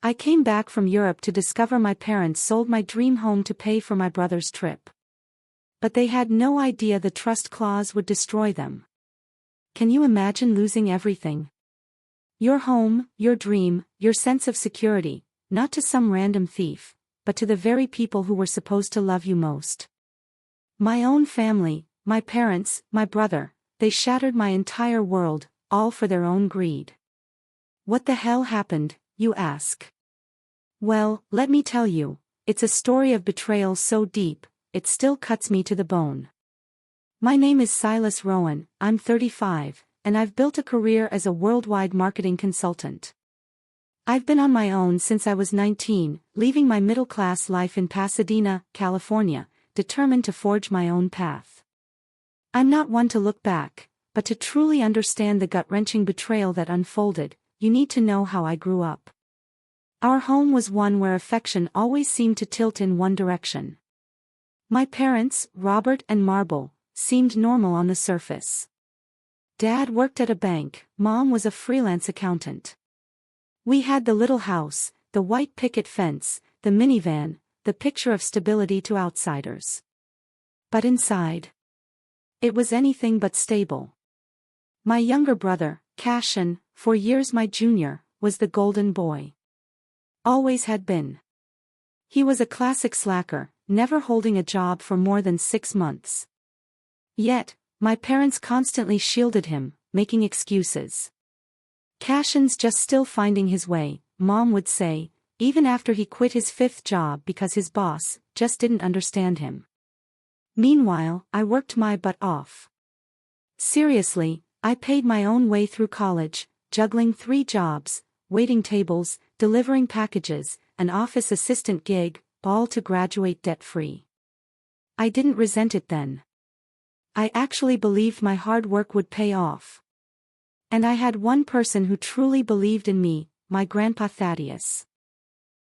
I came back from Europe to discover my parents sold my dream home to pay for my brother's trip. But they had no idea the trust clause would destroy them. Can you imagine losing everything? Your home, your dream, your sense of security, not to some random thief, but to the very people who were supposed to love you most. My own family, my parents, my brother, they shattered my entire world, all for their own greed. What the hell happened, you ask? Well, let me tell you, it's a story of betrayal so deep, it still cuts me to the bone. My name is Silas Rowan, I'm 35, and I've built a career as a worldwide marketing consultant. I've been on my own since I was 19, leaving my middle-class life in Pasadena, California, determined to forge my own path. I'm not one to look back, but to truly understand the gut-wrenching betrayal that unfolded, you need to know how I grew up. Our home was one where affection always seemed to tilt in one direction. My parents, Robert and Marble, seemed normal on the surface. Dad worked at a bank, Mom was a freelance accountant. We had the little house, the white picket fence, the minivan, the picture of stability to outsiders. But inside, it was anything but stable. My younger brother, Cashin, for years my junior, was the golden boy. Always had been. He was a classic slacker, never holding a job for more than 6 months. Yet, my parents constantly shielded him, making excuses. Cashin's just still finding his way, Mom would say, even after he quit his 5th job because his boss just didn't understand him. Meanwhile, I worked my butt off. Seriously, I paid my own way through college, juggling 3 jobs, waiting tables, delivering packages, an office assistant gig, all to graduate debt-free. I didn't resent it then. I actually believed my hard work would pay off. And I had one person who truly believed in me, my Grandpa Thaddeus.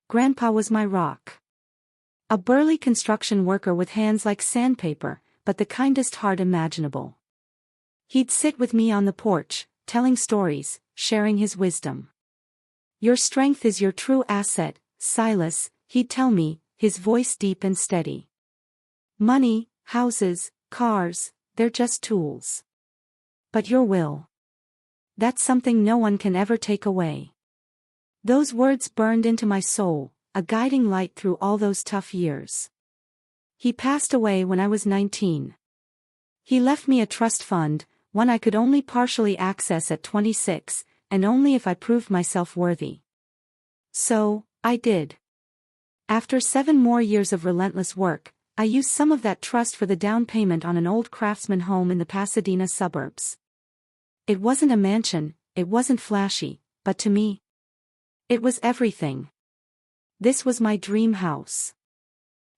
Grandpa was my rock. A burly construction worker with hands like sandpaper, but the kindest heart imaginable. He'd sit with me on the porch, telling stories, sharing his wisdom. Your strength is your true asset, Silas, he'd tell me, his voice deep and steady. Money, houses, cars, they're just tools. But your will. That's something no one can ever take away. Those words burned into my soul, a guiding light through all those tough years. He passed away when I was 19. He left me a trust fund, one I could only partially access at 26, and only if I proved myself worthy. So, I did. After 7 more years of relentless work, I used some of that trust for the down payment on an old craftsman home in the Pasadena suburbs. It wasn't a mansion, it wasn't flashy, but to me, it was everything. This was my dream house.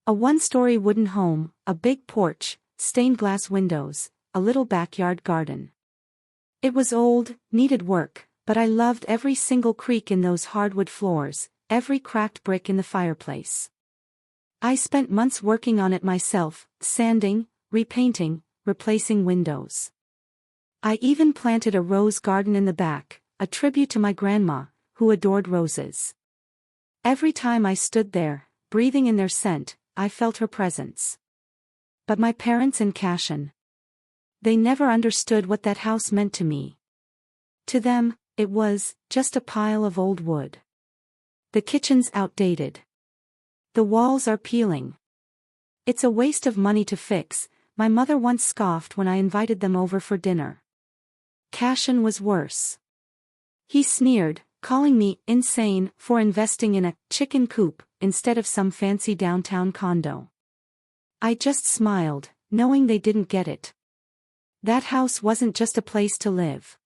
A 1-story wooden home, a big porch, stained glass windows, a little backyard garden. It was old, needed work, but I loved every single creak in those hardwood floors, every cracked brick in the fireplace. I spent months working on it myself, sanding, repainting, replacing windows. I even planted a rose garden in the back, a tribute to my grandma, who adored roses. Every time I stood there, breathing in their scent, I felt her presence. But my parents and Cashin, they never understood what that house meant to me. To them, it was just a pile of old wood. The kitchen's outdated. The walls are peeling. It's a waste of money to fix, my mother once scoffed when I invited them over for dinner. Cashin was worse. He sneered, calling me insane for investing in a chicken coop instead of some fancy downtown condo. I just smiled, knowing they didn't get it. That house wasn't just a place to live.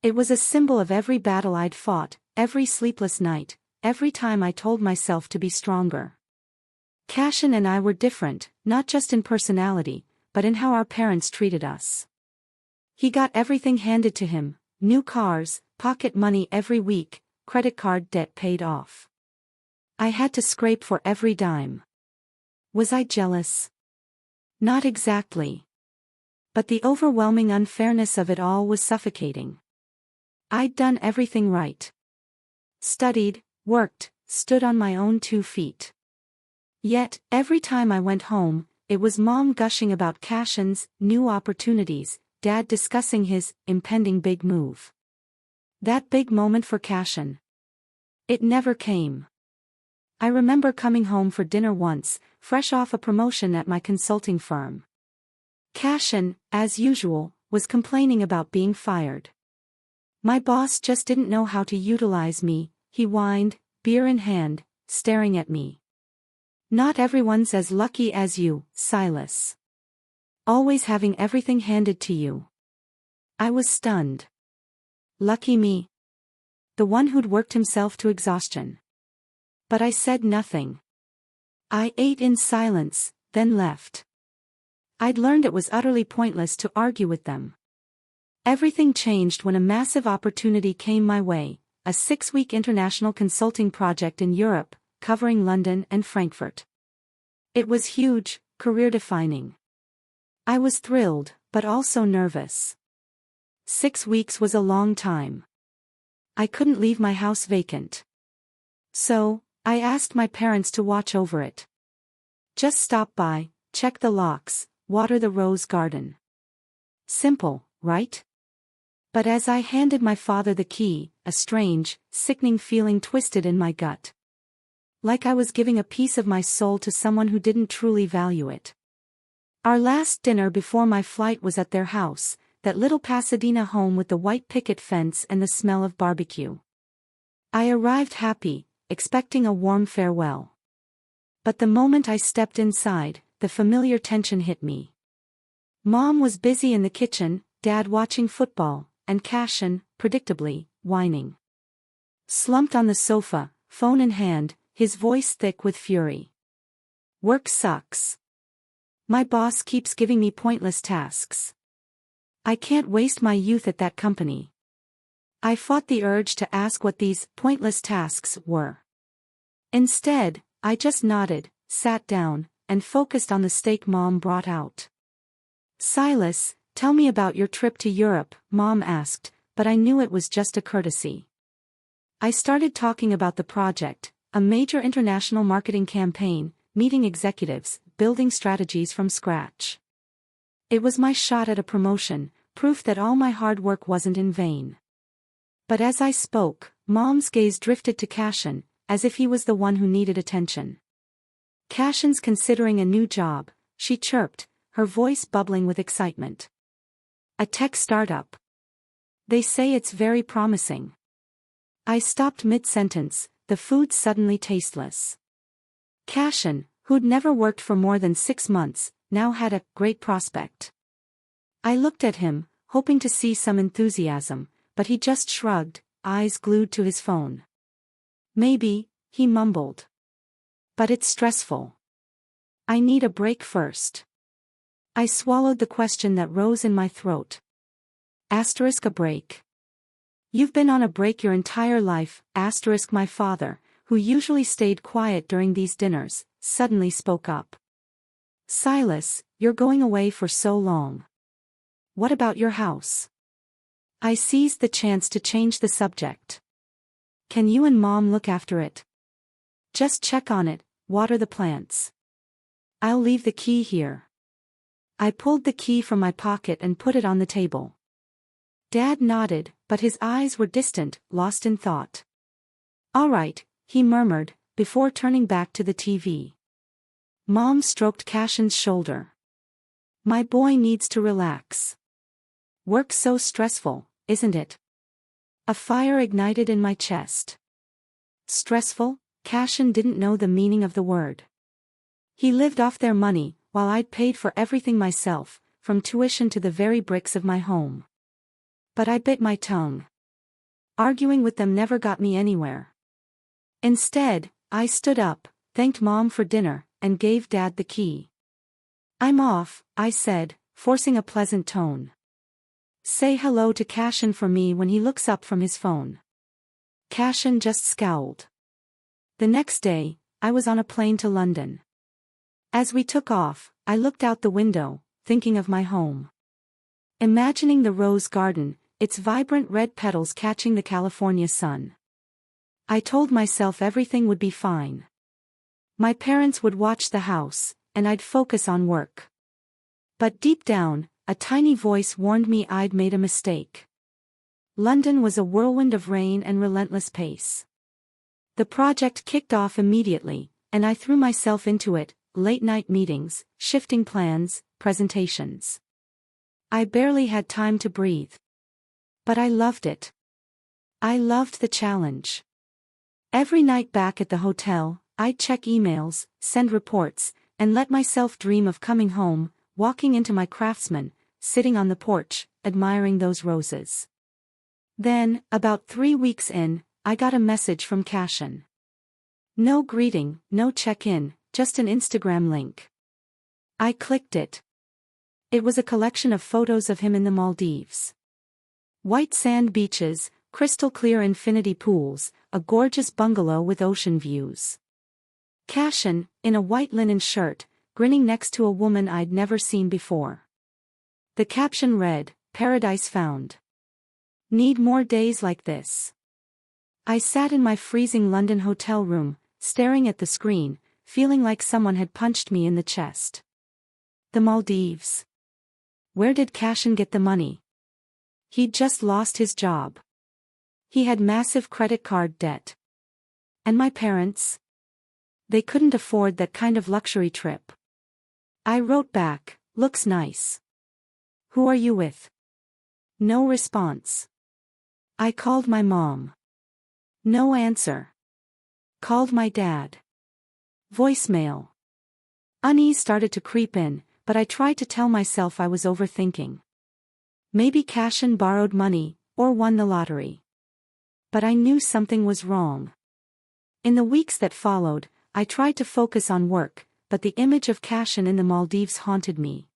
It was a symbol of every battle I'd fought, every sleepless night, every time I told myself to be stronger. Cashin and I were different, not just in personality, but in how our parents treated us. He got everything handed to him, new cars, pocket money every week, credit card debt paid off. I had to scrape for every dime. Was I jealous? Not exactly. But the overwhelming unfairness of it all was suffocating. I'd done everything right. Studied, worked, stood on my own 2 feet. Yet, every time I went home, it was Mom gushing about cash-ins, new opportunities, Dad discussing his impending big move. That big moment for cash-in. It never came. I remember coming home for dinner once, fresh off a promotion at my consulting firm. Cash-in, as usual, was complaining about being fired. My boss just didn't know how to utilize me, he whined, beer in hand, staring at me. Not everyone's as lucky as you, Silas. Always having everything handed to you. I was stunned. Lucky me. The one who'd worked himself to exhaustion. But I said nothing. I ate in silence, then left. I'd learned it was utterly pointless to argue with them. Everything changed when a massive opportunity came my way, a 6-week international consulting project in Europe, covering London and Frankfurt. It was huge, career-defining. I was thrilled, but also nervous. 6 weeks was a long time. I couldn't leave my house vacant. So, I asked my parents to watch over it. Just stop by, check the locks, water the rose garden. Simple, right? But as I handed my father the key, a strange, sickening feeling twisted in my gut. Like I was giving a piece of my soul to someone who didn't truly value it. Our last dinner before my flight was at their house, that little Pasadena home with the white picket fence and the smell of barbecue. I arrived happy, expecting a warm farewell. But the moment I stepped inside, the familiar tension hit me. Mom was busy in the kitchen, Dad watching football, and Cash-in, predictably, whining. Slumped on the sofa, phone in hand, his voice thick with fury. Work sucks. My boss keeps giving me pointless tasks. I can't waste my youth at that company. I fought the urge to ask what these pointless tasks were. Instead, I just nodded, sat down, and focused on the steak Mom brought out. Silas, tell me about your trip to Europe, Mom asked, but I knew it was just a courtesy. I started talking about the project, a major international marketing campaign, meeting executives, building strategies from scratch. It was my shot at a promotion, proof that all my hard work wasn't in vain. But as I spoke, Mom's gaze drifted to Cash-in, as if he was the one who needed attention. Cash-in's considering a new job, she chirped, her voice bubbling with excitement. A tech startup. They say it's very promising. I stopped mid-sentence, the food suddenly tasteless. Cash-in, who'd never worked for more than 6 months, now had a great prospect. I looked at him, hoping to see some enthusiasm, but he just shrugged, eyes glued to his phone. Maybe, he mumbled. But it's stressful. I need a break first. I swallowed the question that rose in my throat. Asterisk a break. You've been on a break your entire life, asterisk my father, who usually stayed quiet during these dinners, suddenly spoke up. Silas, you're going away for so long. What about your house? I seized the chance to change the subject. Can you and Mom look after it? Just check on it, water the plants. I'll leave the key here. I pulled the key from my pocket and put it on the table. Dad nodded, but his eyes were distant, lost in thought. All right, he murmured, before turning back to the TV. Mom stroked Cash-in's shoulder. My boy needs to relax. Work's so stressful, isn't it? A fire ignited in my chest. Stressful? Cash-in didn't know the meaning of the word. He lived off their money, while I'd paid for everything myself, from tuition to the very bricks of my home. But I bit my tongue. Arguing with them never got me anywhere. Instead, I stood up, thanked Mom for dinner, and gave Dad the key. I'm off, I said, forcing a pleasant tone. Say hello to Cash-in for me when he looks up from his phone. Cash-in just scowled. The next day, I was on a plane to London. As we took off, I looked out the window, thinking of my home. Imagining the rose garden, its vibrant red petals catching the California sun. I told myself everything would be fine. My parents would watch the house, and I'd focus on work. But deep down, a tiny voice warned me I'd made a mistake. London was a whirlwind of rain and relentless pace. The project kicked off immediately, and I threw myself into it, late-night meetings, shifting plans, presentations. I barely had time to breathe. But I loved it. I loved the challenge. Every night back at the hotel, I'd check emails, send reports, and let myself dream of coming home, walking into my Craftsman, sitting on the porch, admiring those roses. Then, about 3 weeks in, I got a message from Cashin. No greeting, no check-in, just an Instagram link. I clicked it. It was a collection of photos of him in the Maldives. White sand beaches, crystal clear infinity pools, a gorgeous bungalow with ocean views. Cashin, in a white linen shirt, grinning next to a woman I'd never seen before. The caption read, "Paradise found. Need more days like this." I sat in my freezing London hotel room, staring at the screen, feeling like someone had punched me in the chest. The Maldives. Where did Cashin get the money? He'd just lost his job. He had massive credit card debt. And my parents? They couldn't afford that kind of luxury trip. I wrote back, "Looks nice. Who are you with?" No response. I called my mom. No answer. Called my dad. Voicemail. Unease started to creep in, but I tried to tell myself I was overthinking. Maybe Cashin borrowed money, or won the lottery. But I knew something was wrong. In the weeks that followed, I tried to focus on work, but the image of Cashin in the Maldives haunted me.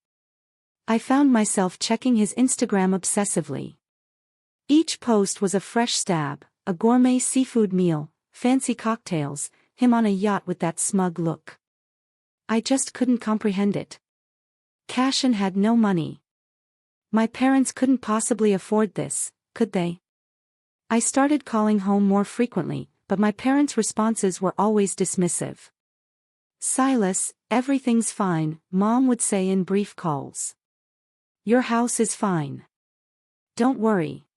I found myself checking his Instagram obsessively. Each post was a fresh stab, a gourmet seafood meal, fancy cocktails, him on a yacht with that smug look. I just couldn't comprehend it. Cashin had no money. My parents couldn't possibly afford this, could they? I started calling home more frequently, but my parents' responses were always dismissive. "Silas, everything's fine," Mom would say in brief calls. "Your house is fine. Don't worry."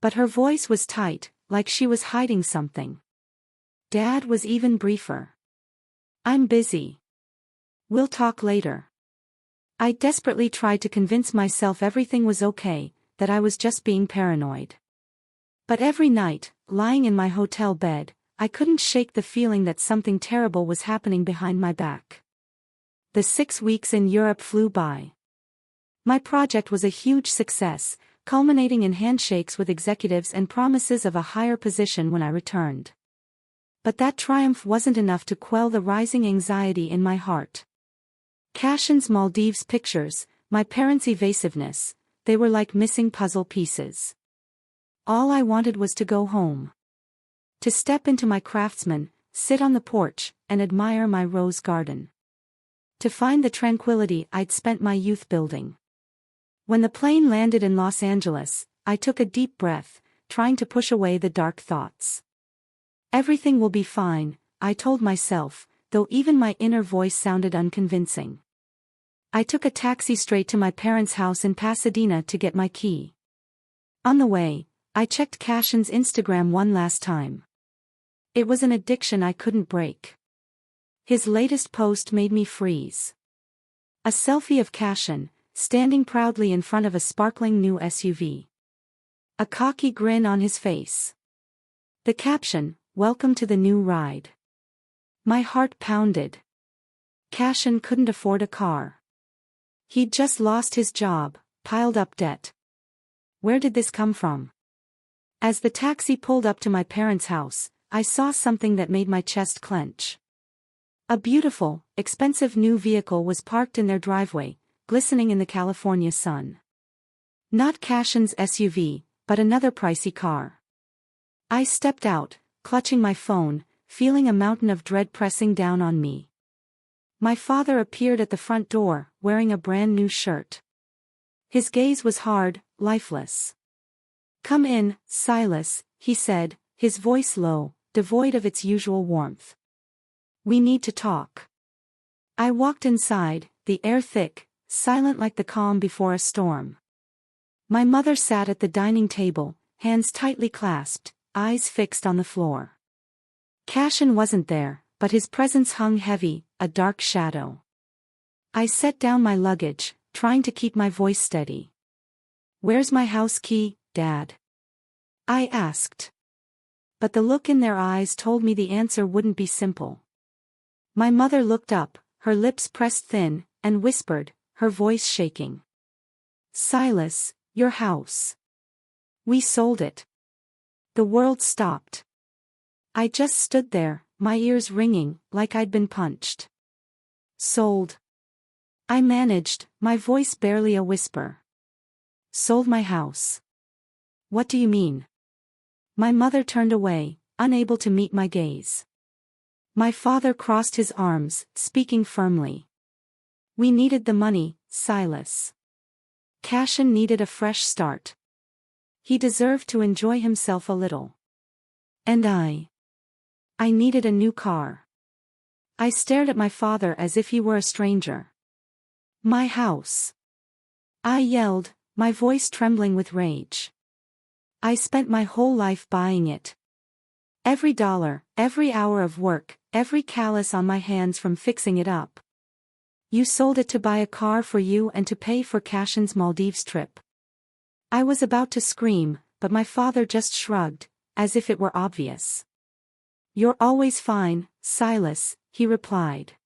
But her voice was tight, like she was hiding something. Dad was even briefer. "I'm busy. We'll talk later." I desperately tried to convince myself everything was okay, that I was just being paranoid. But every night, lying in my hotel bed, I couldn't shake the feeling that something terrible was happening behind my back. The 6 weeks in Europe flew by. My project was a huge success, culminating in handshakes with executives and promises of a higher position when I returned. But that triumph wasn't enough to quell the rising anxiety in my heart. Cashin's Maldives pictures, my parents' evasiveness, they were like missing puzzle pieces. All I wanted was to go home. To step into my Craftsman, sit on the porch, and admire my rose garden. To find the tranquility I'd spent my youth building. When the plane landed in Los Angeles, I took a deep breath, trying to push away the dark thoughts. Everything will be fine, I told myself, though even my inner voice sounded unconvincing. I took a taxi straight to my parents' house in Pasadena to get my key. On the way, I checked Cashin's Instagram one last time. It was an addiction I couldn't break. His latest post made me freeze. A selfie of Cashin, standing proudly in front of a sparkling new SUV. A cocky grin on his face. The caption, "Welcome to the new ride." My heart pounded. Cashin couldn't afford a car. He'd just lost his job, piled up debt. Where did this come from? As the taxi pulled up to my parents' house, I saw something that made my chest clench. A beautiful, expensive new vehicle was parked in their driveway, glistening in the California sun. Not Cashin's SUV, but another pricey car. I stepped out, clutching my phone, feeling a mountain of dread pressing down on me. My father appeared at the front door, wearing a brand new shirt. His gaze was hard, lifeless. "Come in, Silas," he said, his voice low, devoid of its usual warmth. "We need to talk." I walked inside, the air thick, silent like the calm before a storm. My mother sat at the dining table, hands tightly clasped, eyes fixed on the floor. Cashin wasn't there, but his presence hung heavy, a dark shadow. I set down my luggage, trying to keep my voice steady. "Where's my house key, Dad?" I asked. But the look in their eyes told me the answer wouldn't be simple. My mother looked up, her lips pressed thin, and whispered, her voice shaking. "Silas, your house. We sold it." The world stopped. I just stood there, my ears ringing, like I'd been punched. "Sold?" I managed, my voice barely a whisper. "Sold my house. What do you mean?" My mother turned away, unable to meet my gaze. My father crossed his arms, speaking firmly. "We needed the money, Silas. Cashin needed a fresh start. He deserved to enjoy himself a little. And I needed a new car." I stared at my father as if he were a stranger. "My house," I yelled, my voice trembling with rage. "I spent my whole life buying it. Every dollar, every hour of work, every callus on my hands from fixing it up. You sold it to buy a car for you and to pay for Cashin's Maldives trip." I was about to scream, but my father just shrugged, as if it were obvious. "You're always fine, Silas," he replied.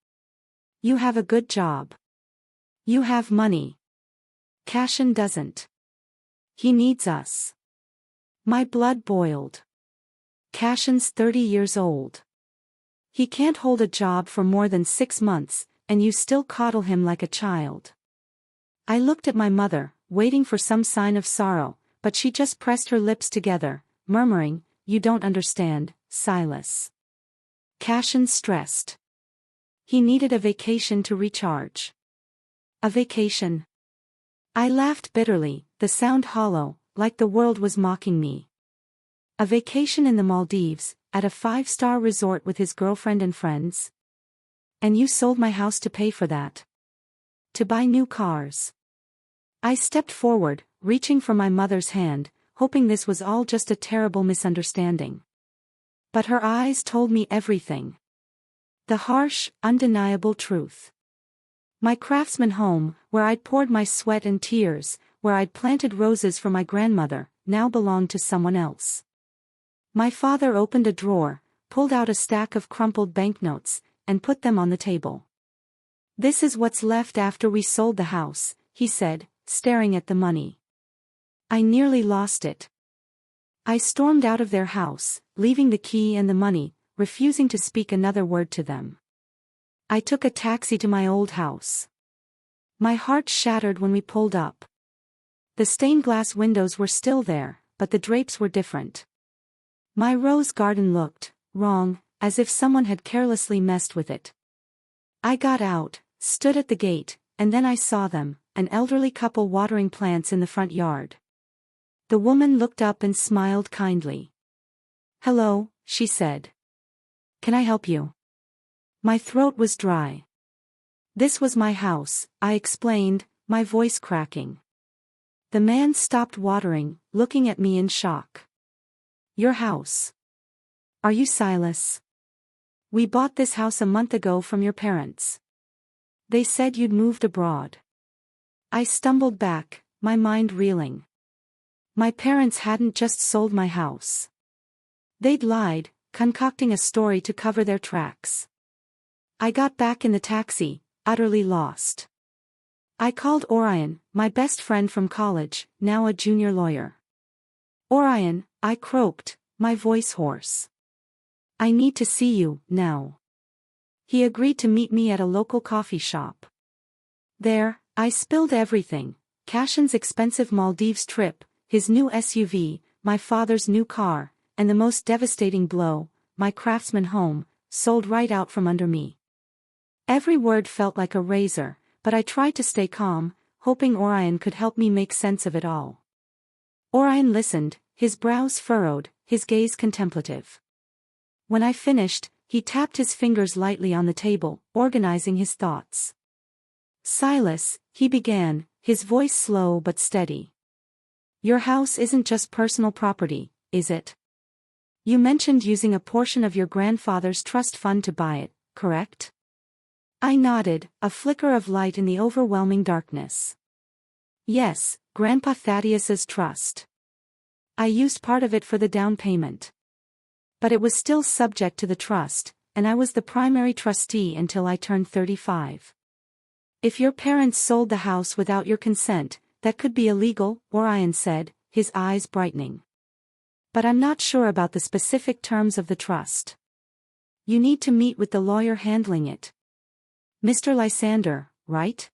"You have a good job. You have money. Cashin doesn't. He needs us." My blood boiled. Cashin's 30 years old. He can't hold a job for more than 6 months, and you still coddle him like a child. I looked at my mother, waiting for some sign of sorrow, but she just pressed her lips together, murmuring, "You don't understand, Silas. Cashin's stressed. He needed a vacation to recharge." "A vacation?" I laughed bitterly, the sound hollow, like the world was mocking me. "A vacation in the Maldives, at a 5-star resort with his girlfriend and friends? And you sold my house to pay for that? To buy new cars?" I stepped forward, reaching for my mother's hand, hoping this was all just a terrible misunderstanding. But her eyes told me everything. The harsh, undeniable truth. My craftsman home, where I'd poured my sweat and tears, where I'd planted roses for my grandmother, now belonged to someone else. My father opened a drawer, pulled out a stack of crumpled banknotes, and put them on the table. "This is what's left after we sold the house," he said, staring at the money. I nearly lost it. I stormed out of their house, leaving the key and the money, refusing to speak another word to them. I took a taxi to my old house. My heart shattered when we pulled up. The stained glass windows were still there, but the drapes were different. My rose garden looked wrong, as if someone had carelessly messed with it. I got out, stood at the gate, and then I saw them, an elderly couple watering plants in the front yard. The woman looked up and smiled kindly. "Hello," she said. "Can I help you?" My throat was dry. "This was my house," I explained, my voice cracking. The man stopped watering, looking at me in shock. "Your house? Are you Silas? We bought this house a month ago from your parents. They said you'd moved abroad." I stumbled back, my mind reeling. My parents hadn't just sold my house. They'd lied, concocting a story to cover their tracks. I got back in the taxi, utterly lost. I called Orion, my best friend from college, now a junior lawyer. "Orion," I croaked, my voice hoarse. "I need to see you, now." He agreed to meet me at a local coffee shop. There, I spilled everything: Cashin's expensive Maldives trip, his new SUV, my father's new car, and the most devastating blow, my craftsman home, sold right out from under me. Every word felt like a razor, but I tried to stay calm, hoping Orion could help me make sense of it all. Orion listened, his brows furrowed, his gaze contemplative. When I finished, he tapped his fingers lightly on the table, organizing his thoughts. Silas, he began, his voice slow but steady. Your house isn't just personal property, is it? You mentioned using a portion of your grandfather's trust fund to buy it, correct? I nodded, a flicker of light in the overwhelming darkness. Yes, Grandpa Thaddeus's trust. I used part of it for the down payment. But it was still subject to the trust, and I was the primary trustee until I turned 35. If your parents sold the house without your consent, that could be illegal, Orion said, his eyes brightening. But I'm not sure about the specific terms of the trust. You need to meet with the lawyer handling it. Mr. Lysander, right?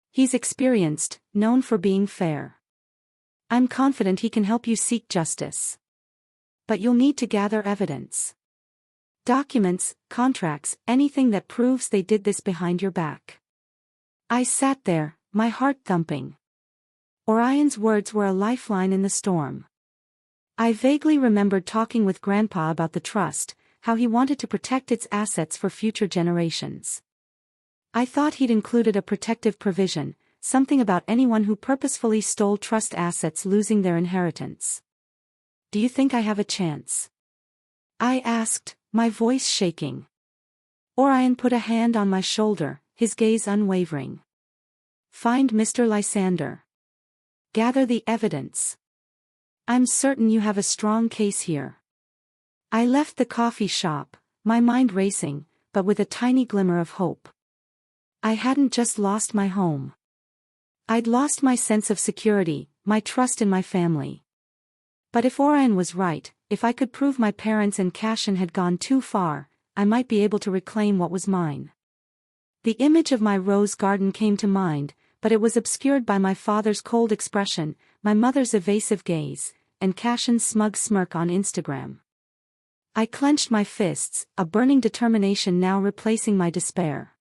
He's experienced, known for being fair. I'm confident he can help you seek justice. But you'll need to gather evidence. Documents, contracts, anything that proves they did this behind your back. I sat there, my heart thumping. Orion's words were a lifeline in the storm. I vaguely remembered talking with Grandpa about the trust, how he wanted to protect its assets for future generations. I thought he'd included a protective provision, something about anyone who purposefully stole trust assets losing their inheritance. Do you think I have a chance? I asked, my voice shaking. Orion put a hand on my shoulder, his gaze unwavering. Find Mr. Lysander. Gather the evidence. I'm certain you have a strong case here. I left the coffee shop, my mind racing, but with a tiny glimmer of hope. I hadn't just lost my home. I'd lost my sense of security, my trust in my family. But if Orion was right, if I could prove my parents and Cashin had gone too far, I might be able to reclaim what was mine. The image of my rose garden came to mind, but it was obscured by my father's cold expression, my mother's evasive gaze, and Cashin's smug smirk on Instagram. I clenched my fists, a burning determination now replacing my despair.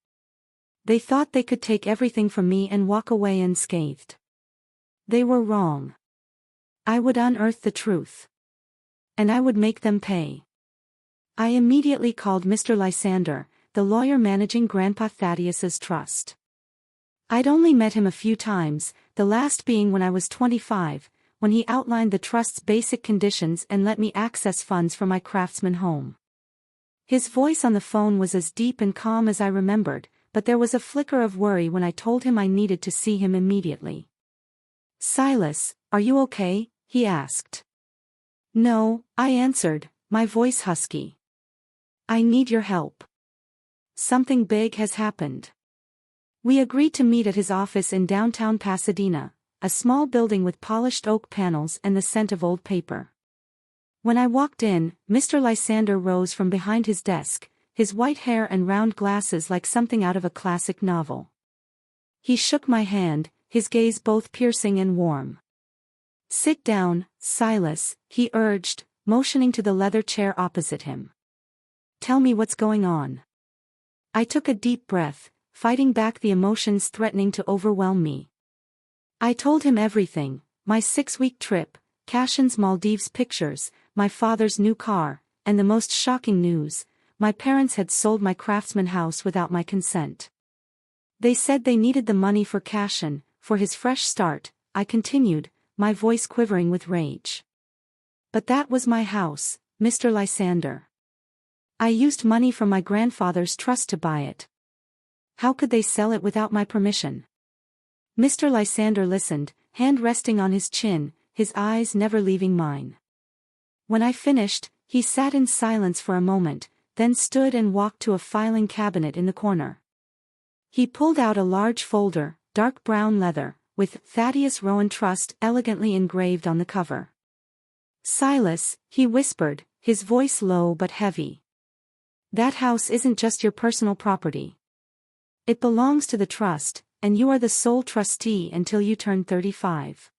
They thought they could take everything from me and walk away unscathed. They were wrong. I would unearth the truth. And I would make them pay. I immediately called Mr. Lysander, the lawyer managing Grandpa Thaddeus's trust. I'd only met him a few times, the last being when I was 25, when he outlined the trust's basic conditions and let me access funds for my craftsman home. His voice on the phone was as deep and calm as I remembered, but there was a flicker of worry when I told him I needed to see him immediately. Silas, are you okay? He asked. No, I answered, my voice husky. I need your help. Something big has happened. We agreed to meet at his office in downtown Pasadena, a small building with polished oak panels and the scent of old paper. When I walked in, Mr. Lysander rose from behind his desk, his white hair and round glasses like something out of a classic novel. He shook my hand, his gaze both piercing and warm. Sit down, Silas, he urged, motioning to the leather chair opposite him. Tell me what's going on. I took a deep breath, fighting back the emotions threatening to overwhelm me. I told him everything, my 6-week trip, Cashin's Maldives pictures, my father's new car, and the most shocking news, my parents had sold my craftsman house without my consent. They said they needed the money for Cashin, for his fresh start, I continued, my voice quivering with rage. But that was my house, Mr. Lysander. I used money from my grandfather's trust to buy it. How could they sell it without my permission? Mr. Lysander listened, hand resting on his chin, his eyes never leaving mine. When I finished, he sat in silence for a moment, then stood and walked to a filing cabinet in the corner. He pulled out a large folder, dark brown leather, with Thaddeus Rowan Trust elegantly engraved on the cover. Silas, he whispered, his voice low but heavy. That house isn't just your personal property. It belongs to the trust, and you are the sole trustee until you turn 35.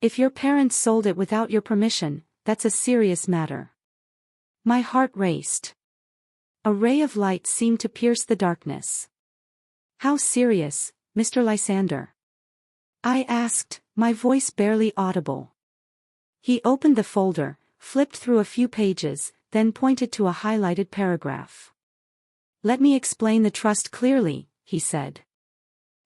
If your parents sold it without your permission, that's a serious matter. My heart raced. A ray of light seemed to pierce the darkness. How serious, Mr. Lysander? I asked, my voice barely audible. He opened the folder, flipped through a few pages, then pointed to a highlighted paragraph. "Let me explain the trust clearly," he said.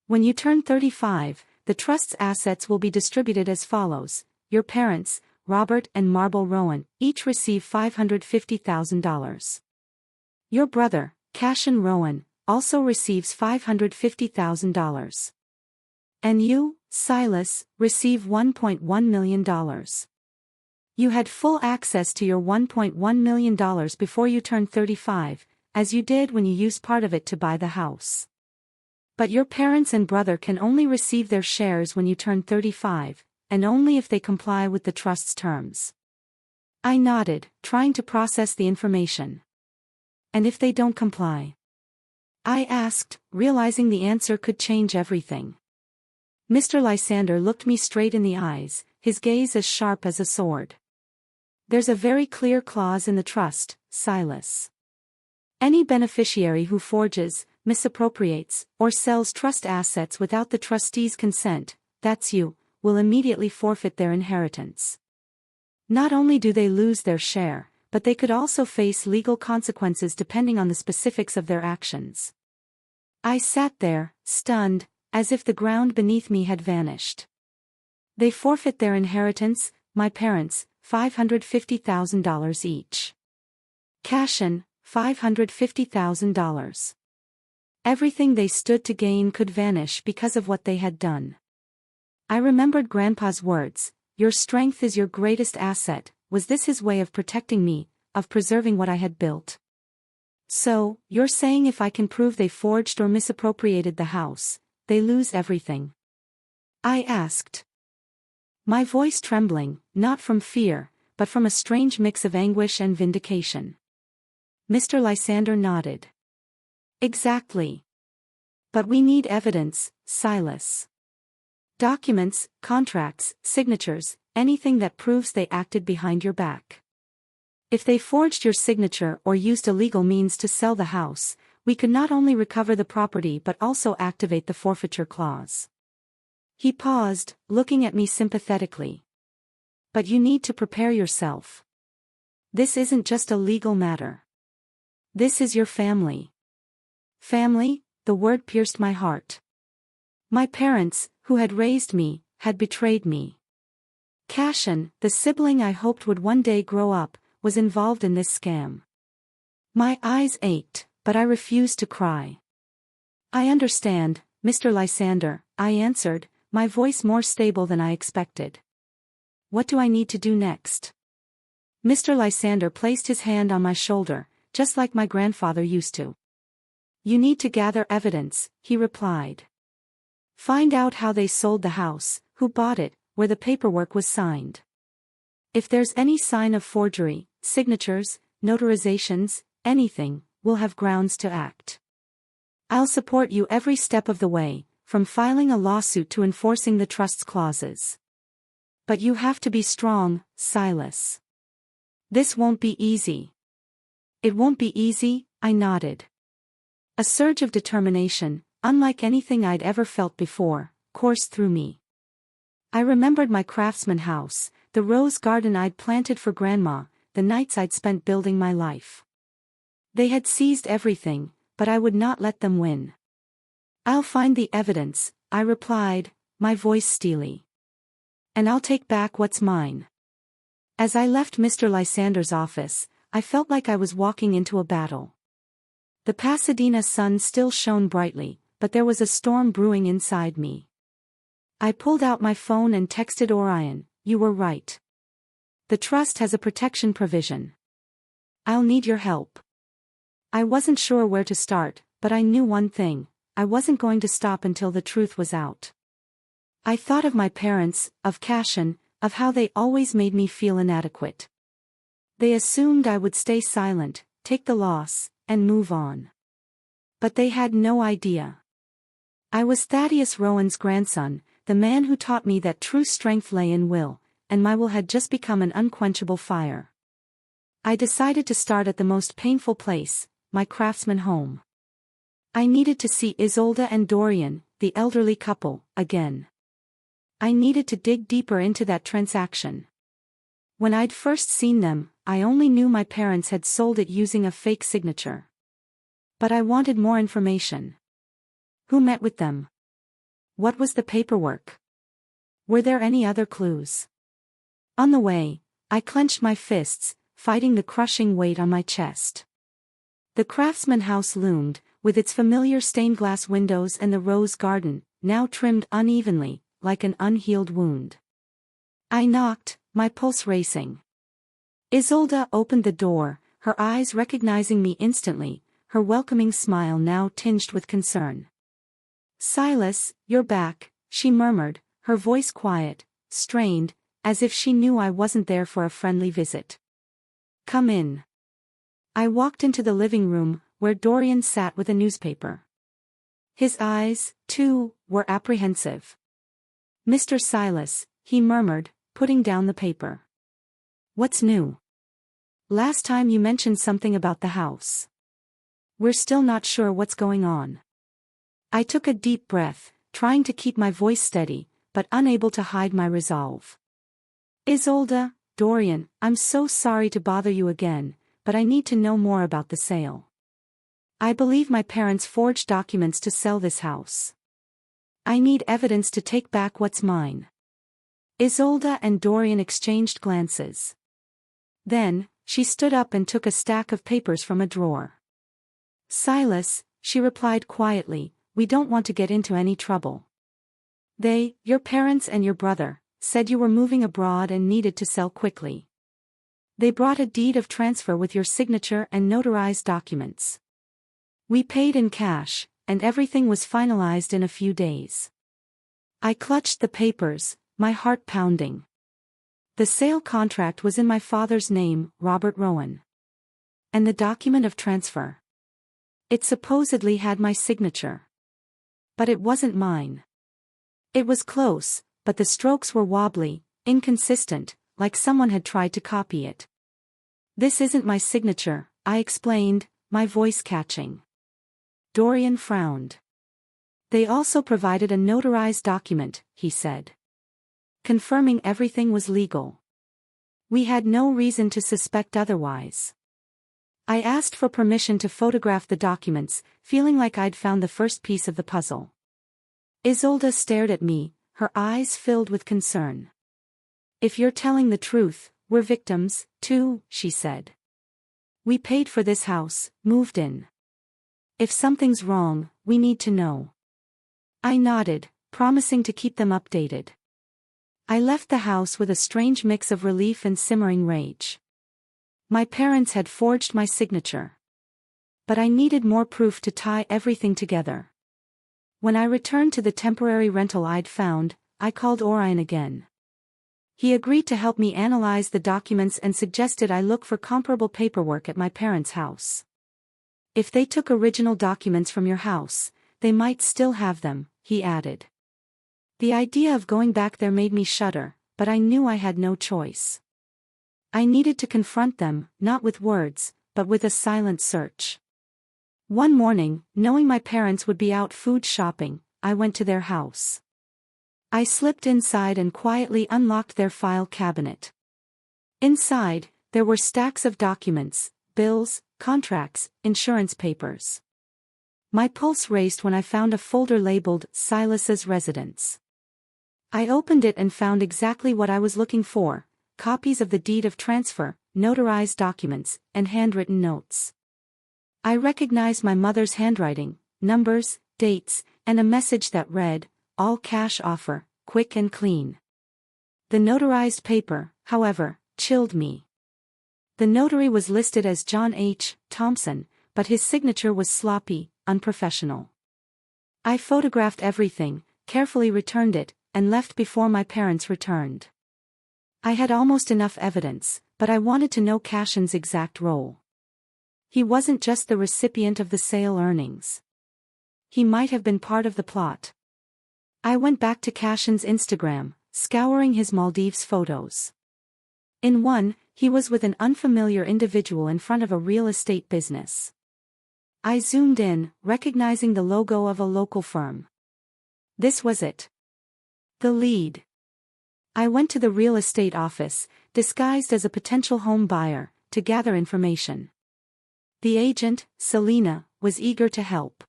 "When you turn 35, the trust's assets will be distributed as follows. Your parents, Robert and Marble Rowan, each receive $550,000. Your brother, Cashin Rowan, also receives $550,000. And you, Silas, receive $1.1 million. You had full access to your $1.1 million before you turned 35, as you did when you used part of it to buy the house. But your parents and brother can only receive their shares when you turn 35, and only if they comply with the trust's terms." I nodded, trying to process the information. "And if they don't comply?" I asked, realizing the answer could change everything. Mr. Lysander looked me straight in the eyes, his gaze as sharp as a sword. "There's a very clear clause in the trust, Silas. Any beneficiary who forges, misappropriates, or sells trust assets without the trustee's consent, that's you, will immediately forfeit their inheritance. Not only do they lose their share, but they could also face legal consequences depending on the specifics of their actions." I sat there, stunned, as if the ground beneath me had vanished. "They forfeit their inheritance, my parents, $550,000 each. Cashin, $550,000. Everything they stood to gain could vanish because of what they had done." I remembered Grandpa's words, "Your strength is your greatest asset." Was this his way of protecting me, of preserving what I had built? "So, you're saying if I can prove they forged or misappropriated the house, they lose everything?" I asked. My voice trembling, not from fear, but from a strange mix of anguish and vindication. Mr. Lysander nodded. "Exactly. But we need evidence, Silas. Documents, contracts, signatures, anything that proves they acted behind your back. If they forged your signature or used illegal means to sell the house, we could not only recover the property but also activate the forfeiture clause." He paused, looking at me sympathetically. "But you need to prepare yourself. This isn't just a legal matter. This is your family." Family? The word pierced my heart. My parents, who had raised me, had betrayed me. Cashin, the sibling I hoped would one day grow up, was involved in this scam. My eyes ached, but I refused to cry. "I understand, Mr. Lysander," I answered, my voice more stable than I expected. "What do I need to do next?" Mr. Lysander placed his hand on my shoulder, just like my grandfather used to. "You need to gather evidence," he replied. "Find out how they sold the house, who bought it, where the paperwork was signed. If there's any sign of forgery, signatures, notarizations, anything, we'll have grounds to act. I'll support you every step of the way, from filing a lawsuit to enforcing the trust's clauses. But you have to be strong, Silas. This won't be easy." "It won't be easy," I nodded. A surge of determination, unlike anything I'd ever felt before, coursed through me. I remembered my craftsman house, the rose garden I'd planted for Grandma, the nights I'd spent building my life. They had seized everything, but I would not let them win. "I'll find the evidence," I replied, my voice steely. "And I'll take back what's mine." As I left Mr. Lysander's office, I felt like I was walking into a battle. The Pasadena sun still shone brightly, but there was a storm brewing inside me. I pulled out my phone and texted Orion, "You were right. The trust has a protection provision. I'll need your help." I wasn't sure where to start, but I knew one thing: I wasn't going to stop until the truth was out. I thought of my parents, of Cashin, of how they always made me feel inadequate. They assumed I would stay silent, take the loss, and move on. But they had no idea. I was Thaddeus Rowan's grandson, the man who taught me that true strength lay in will, and my will had just become an unquenchable fire. I decided to start at the most painful place, my craftsman home. I needed to see Isolde and Dorian, the elderly couple, again. I needed to dig deeper into that transaction. When I'd first seen them, I only knew my parents had sold it using a fake signature. But I wanted more information. Who met with them? What was the paperwork? Were there any other clues? On the way, I clenched my fists, fighting the crushing weight on my chest. The Craftsman house loomed, with its familiar stained glass windows and the rose garden, now trimmed unevenly, like an unhealed wound. I knocked, my pulse racing. Isolde opened the door, her eyes recognizing me instantly, her welcoming smile now tinged with concern. "Silas, you're back," she murmured, her voice quiet, strained, as if she knew I wasn't there for a friendly visit. "Come in." I walked into the living room, where Dorian sat with a newspaper. His eyes, too, were apprehensive. "Mr. Silas," he murmured, putting down the paper. "What's new? Last time you mentioned something about the house. We're still not sure what's going on." I took a deep breath, trying to keep my voice steady, but unable to hide my resolve. "Isolde, Dorian, I'm so sorry to bother you again, but I need to know more about the sale. I believe my parents forged documents to sell this house. I need evidence to take back what's mine." Isolde and Dorian exchanged glances. Then, she stood up and took a stack of papers from a drawer. "Silas," she replied quietly, "we don't want to get into any trouble. Your parents and your brother, said you were moving abroad and needed to sell quickly. They brought a deed of transfer with your signature and notarized documents. We paid in cash, and everything was finalized in a few days." I clutched the papers, my heart pounding. The sale contract was in my father's name, Robert Rowan. And the document of transfer. It supposedly had my signature. But it wasn't mine. It was close, but the strokes were wobbly, inconsistent, like someone had tried to copy it. "This isn't my signature," I explained, my voice catching. Dorian frowned. "They also provided a notarized document," he said, confirming everything was legal. We had no reason to suspect otherwise. I asked for permission to photograph the documents, feeling like I'd found the first piece of the puzzle. Isolde stared at me, her eyes filled with concern. "If you're telling the truth, we're victims, too," she said. "We paid for this house, moved in. If something's wrong, we need to know." I nodded, promising to keep them updated. I left the house with a strange mix of relief and simmering rage. My parents had forged my signature. But I needed more proof to tie everything together. When I returned to the temporary rental I'd found, I called Orion again. He agreed to help me analyze the documents and suggested I look for comparable paperwork at my parents' house. "If they took original documents from your house, they might still have them," he added. The idea of going back there made me shudder, but I knew I had no choice. I needed to confront them, not with words, but with a silent search. One morning, knowing my parents would be out food shopping, I went to their house. I slipped inside and quietly unlocked their file cabinet. Inside, there were stacks of documents, bills, contracts, insurance papers. My pulse raced when I found a folder labeled Silas's Residence. I opened it and found exactly what I was looking for: copies of the deed of transfer, notarized documents, and handwritten notes. I recognized my mother's handwriting, numbers, dates, and a message that read, "All cash offer, quick and clean." The notarized paper, however, chilled me. The notary was listed as John H. Thompson, but his signature was sloppy, unprofessional. I photographed everything, carefully returned it, and left before my parents returned. I had almost enough evidence, but I wanted to know Cashin's exact role. He wasn't just the recipient of the sale earnings. He might have been part of the plot. I went back to Cashin's Instagram, scouring his Maldives photos. In one, he was with an unfamiliar individual in front of a real estate business. I zoomed in, recognizing the logo of a local firm. This was it. The lead. I went to the real estate office, disguised as a potential home buyer, to gather information. The agent, Selena, was eager to help.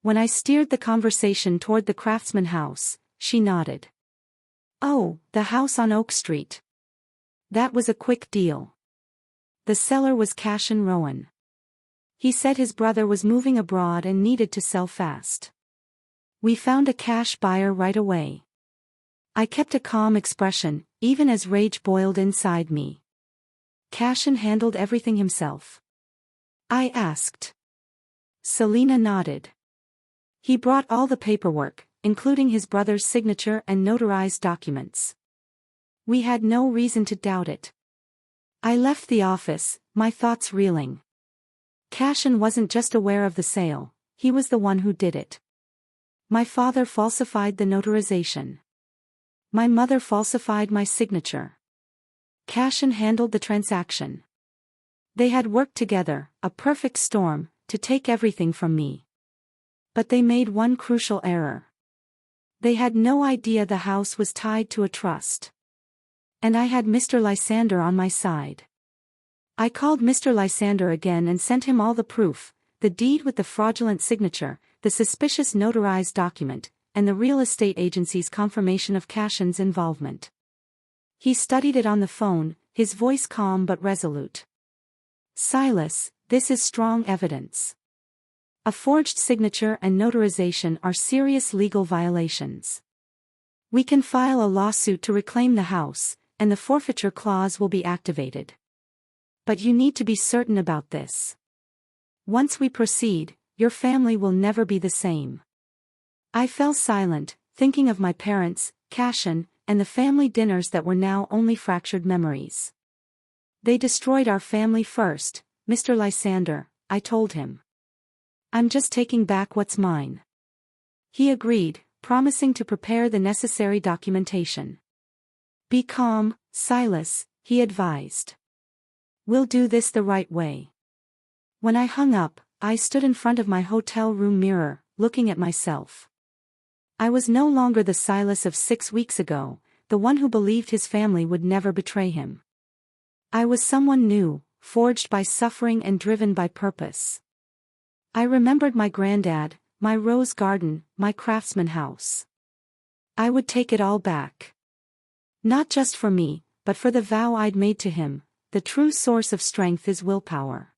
When I steered the conversation toward the Craftsman house, she nodded. "Oh, the house on Oak Street. That was a quick deal. The seller was Cashin Rowan. He said his brother was moving abroad and needed to sell fast. We found a cash buyer right away." I kept a calm expression, even as rage boiled inside me. "Cashin handled everything himself?" I asked. Selena nodded. "He brought all the paperwork, including his brother's signature and notarized documents. We had no reason to doubt it." I left the office, my thoughts reeling. Cashin wasn't just aware of the sale, he was the one who did it. My father falsified the notarization. My mother falsified my signature. Cashin handled the transaction. They had worked together, a perfect storm, to take everything from me. But they made one crucial error. They had no idea the house was tied to a trust. And I had Mr. Lysander on my side. I called Mr. Lysander again and sent him all the proof, the deed with the fraudulent signature, the suspicious notarized document, and the real estate agency's confirmation of Cashin's involvement. He studied it on the phone, his voice calm but resolute. "Silas, this is strong evidence. A forged signature and notarization are serious legal violations. We can file a lawsuit to reclaim the house, and the forfeiture clause will be activated. But you need to be certain about this. Once we proceed, your family will never be the same." I fell silent, thinking of my parents, Cashin, and the family dinners that were now only fractured memories. "They destroyed our family first, Mr. Lysander," I told him. "I'm just taking back what's mine." He agreed, promising to prepare the necessary documentation. "Be calm, Silas," he advised. "We'll do this the right way." When I hung up, I stood in front of my hotel room mirror, looking at myself. I was no longer the Silas of 6 weeks ago, the one who believed his family would never betray him. I was someone new, forged by suffering and driven by purpose. I remembered my granddad, my rose garden, my Craftsman house. I would take it all back. Not just for me, but for the vow I'd made to him. The true source of strength is willpower.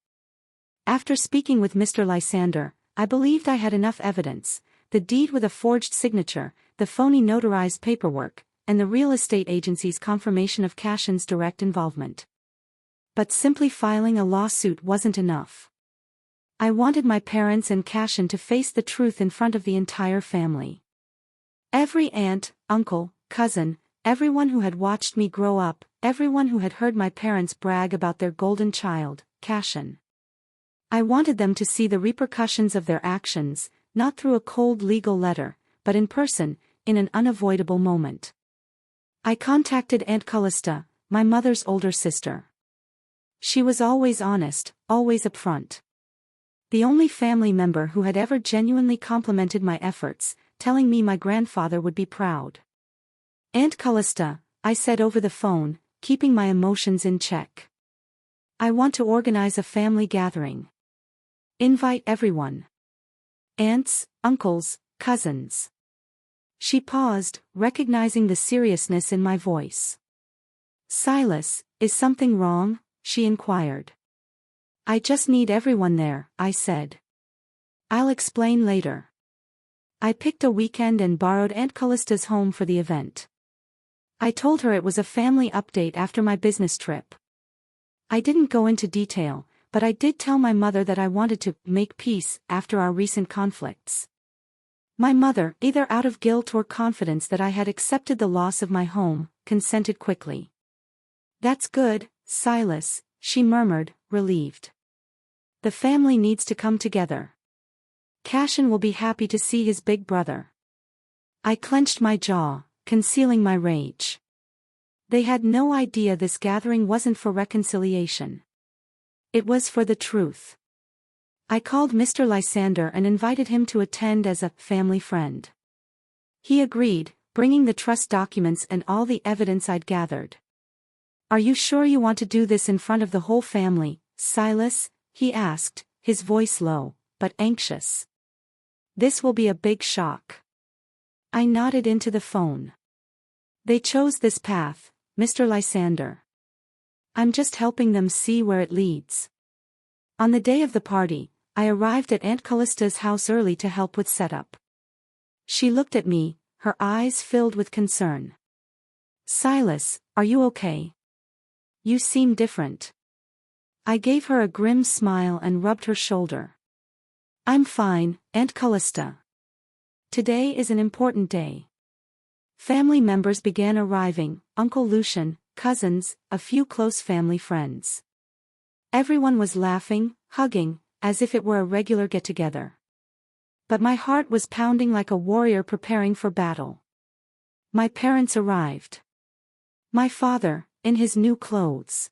After speaking with Mr. Lysander, I believed I had enough evidence, the deed with a forged signature, the phony notarized paperwork, and the real estate agency's confirmation of Cashin's direct involvement. But simply filing a lawsuit wasn't enough. I wanted my parents and Cashin to face the truth in front of the entire family. Every aunt, uncle, cousin, everyone who had watched me grow up, everyone who had heard my parents brag about their golden child, Cashin. I wanted them to see the repercussions of their actions, not through a cold legal letter, but in person, in an unavoidable moment. I contacted Aunt Callista, my mother's older sister. She was always honest, always upfront. The only family member who had ever genuinely complimented my efforts, telling me my grandfather would be proud. "Aunt Callista," I said over the phone, keeping my emotions in check. "I want to organize a family gathering. Invite everyone. Aunts, uncles, cousins." She paused, recognizing the seriousness in my voice. "Silas, is something wrong?" she inquired. "I just need everyone there," I said. "I'll explain later." I picked a weekend and borrowed Aunt Callista's home for the event. I told her it was a family update after my business trip. I didn't go into detail, but I did tell my mother that I wanted to make peace after our recent conflicts. My mother, either out of guilt or confidence that I had accepted the loss of my home, consented quickly. "That's good, Silas," she murmured, relieved. "The family needs to come together. Cashin will be happy to see his big brother." I clenched my jaw, concealing my rage. They had no idea this gathering wasn't for reconciliation. It was for the truth. I called Mr. Lysander and invited him to attend as a family friend. He agreed, bringing the trust documents and all the evidence I'd gathered. Are you sure you want to do this in front of the whole family, Silas? He asked, his voice low, but anxious. This will be a big shock. I nodded into the phone. They chose this path, Mr. Lysander. I'm just helping them see where it leads. On the day of the party, I arrived at Aunt Callista's house early to help with setup. She looked at me, her eyes filled with concern. Silas, are you okay? You seem different. I gave her a grim smile and rubbed her shoulder. I'm fine, Aunt Callista. Today is an important day. Family members began arriving, Uncle Lucian, cousins, a few close family friends. Everyone was laughing, hugging, as if it were a regular get-together. But my heart was pounding like a warrior preparing for battle. My parents arrived. My father, in his new clothes.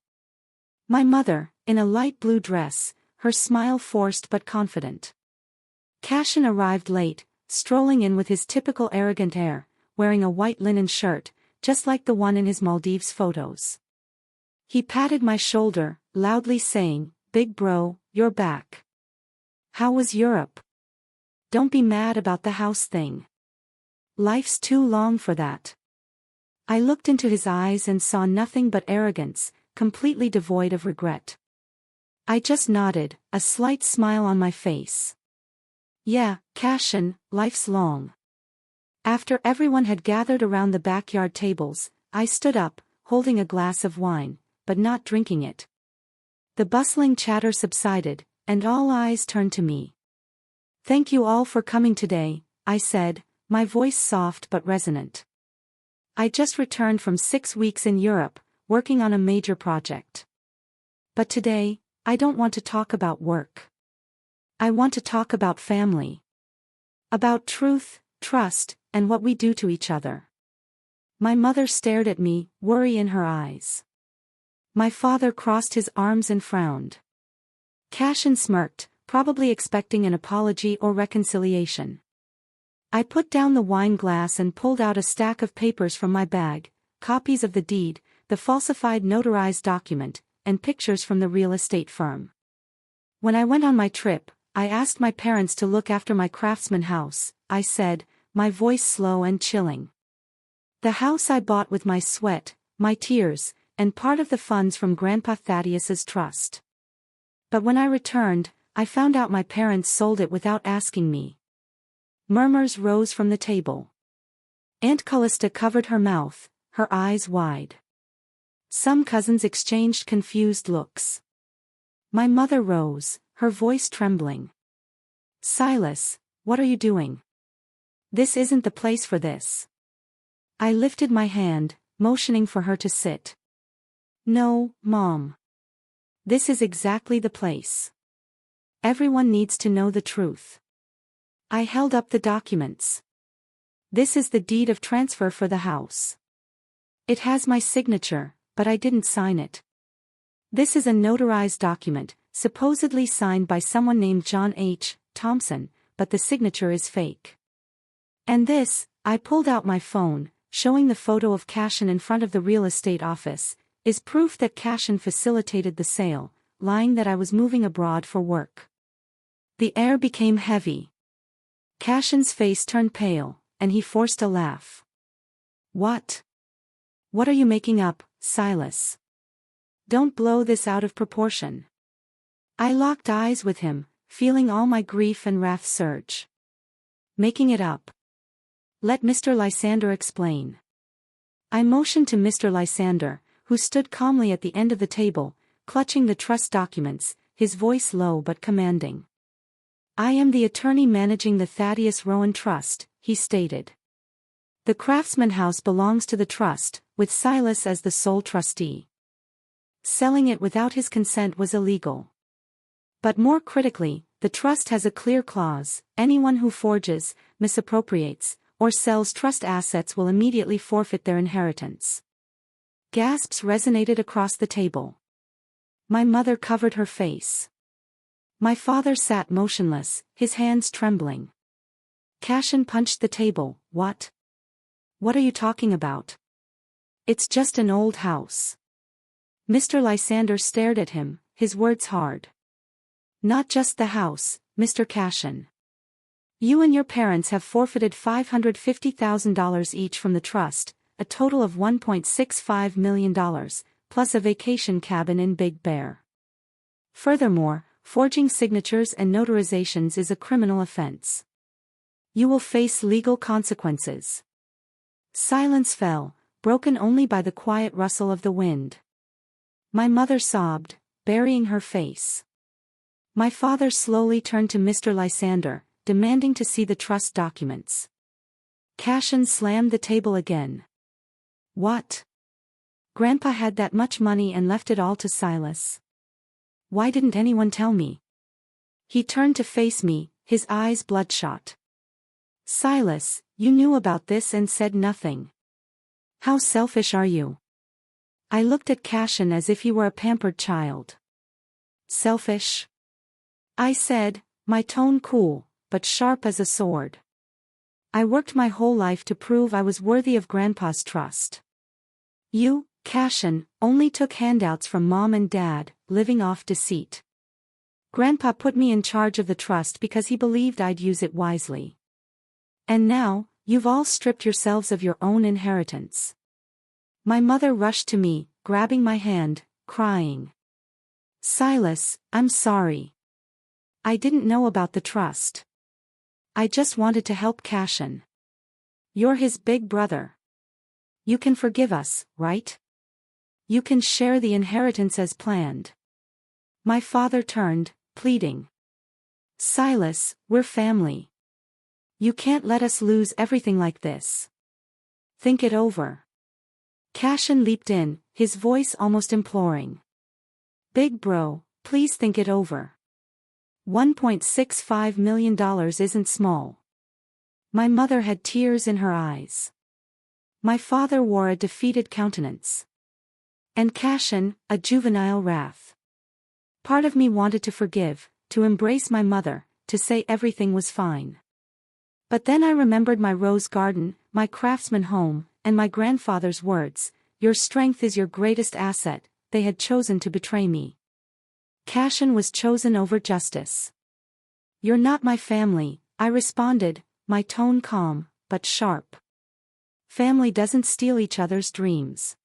My mother, in a light blue dress, her smile forced but confident. Cashin arrived late, strolling in with his typical arrogant air, wearing a white linen shirt, just like the one in his Maldives photos. He patted my shoulder, loudly saying, "Big bro, you're back. How was Europe? Don't be mad about the house thing. Life's too long for that." I looked into his eyes and saw nothing but arrogance, completely devoid of regret. I just nodded, a slight smile on my face. Yeah, Cashin, life's long. After everyone had gathered around the backyard tables, I stood up, holding a glass of wine, but not drinking it. The bustling chatter subsided, and all eyes turned to me. Thank you all for coming today, I said, my voice soft but resonant. I just returned from 6 weeks in Europe, working on a major project. But today, I don't want to talk about work. I want to talk about family. About truth, trust, and what we do to each other. My mother stared at me, worry in her eyes. My father crossed his arms and frowned. Cashin smirked, probably expecting an apology or reconciliation. I put down the wine glass and pulled out a stack of papers from my bag, copies of the deed, the falsified notarized document, and pictures from the real estate firm. When I went on my trip, I asked my parents to look after my craftsman house, I said, my voice slow and chilling. The house I bought with my sweat, my tears, and part of the funds from Grandpa Thaddeus's trust. But when I returned, I found out my parents sold it without asking me. Murmurs rose from the table. Aunt Callista covered her mouth, her eyes wide. Some cousins exchanged confused looks. My mother rose, her voice trembling. Silas, what are you doing? This isn't the place for this. I lifted my hand, motioning for her to sit. No, Mom. This is exactly the place. Everyone needs to know the truth. I held up the documents. This is the deed of transfer for the house. It has my signature, but I didn't sign it. This is a notarized document, supposedly signed by someone named John H. Thompson, but the signature is fake. And this, I pulled out my phone, showing the photo of Cashin in front of the real estate office, is proof that Cashin facilitated the sale, lying that I was moving abroad for work. The air became heavy. Cashin's face turned pale, and he forced a laugh. What? What are you making up, Silas? Don't blow this out of proportion. I locked eyes with him, feeling all my grief and wrath surge. Making it up. Let Mr. Lysander explain. I motioned to Mr. Lysander, who stood calmly at the end of the table, clutching the trust documents, his voice low but commanding. I am the attorney managing the Thaddeus Rowan Trust, he stated. The Craftsman House belongs to the trust, with Silas as the sole trustee. Selling it without his consent was illegal. But more critically, the trust has a clear clause: anyone who forges, misappropriates, or sells trust assets will immediately forfeit their inheritance. Gasps resonated across the table. My mother covered her face. My father sat motionless, his hands trembling. Cashin punched the table. What? What are you talking about? It's just an old house. Mr. Lysander stared at him, his words hard. Not just the house, Mr. Cashin. You and your parents have forfeited $550,000 each from the trust, a total of $1.65 million, plus a vacation cabin in Big Bear. Furthermore, forging signatures and notarizations is a criminal offense. You will face legal consequences. Silence fell, broken only by the quiet rustle of the wind. My mother sobbed, burying her face. My father slowly turned to Mr. Lysander, demanding to see the trust documents. Cashin slammed the table again. What? Grandpa had that much money and left it all to Silas. Why didn't anyone tell me? He turned to face me, his eyes bloodshot. Silas, you knew about this and said nothing. How selfish are you? I looked at Cashin as if he were a pampered child. Selfish? I said, my tone cool, but sharp as a sword. I worked my whole life to prove I was worthy of Grandpa's trust. You, Cashin, only took handouts from Mom and Dad, living off deceit. Grandpa put me in charge of the trust because he believed I'd use it wisely. And now, you've all stripped yourselves of your own inheritance. My mother rushed to me, grabbing my hand, crying. Silas, I'm sorry. I didn't know about the trust. I just wanted to help Cashin. You're his big brother. You can forgive us, right? You can share the inheritance as planned. My father turned, pleading. Silas, we're family. You can't let us lose everything like this. Think it over. Cashin leaped in, his voice almost imploring. Big bro, please think it over. $1.65 million isn't small. My mother had tears in her eyes. My father wore a defeated countenance. And Cashin, a juvenile wrath. Part of me wanted to forgive, to embrace my mother, to say everything was fine. But then I remembered my rose garden, my craftsman home, and my grandfather's words, your strength is your greatest asset. They had chosen to betray me. Cashin was chosen over justice. You're not my family, I responded, my tone calm, but sharp. Family doesn't steal each other's dreams.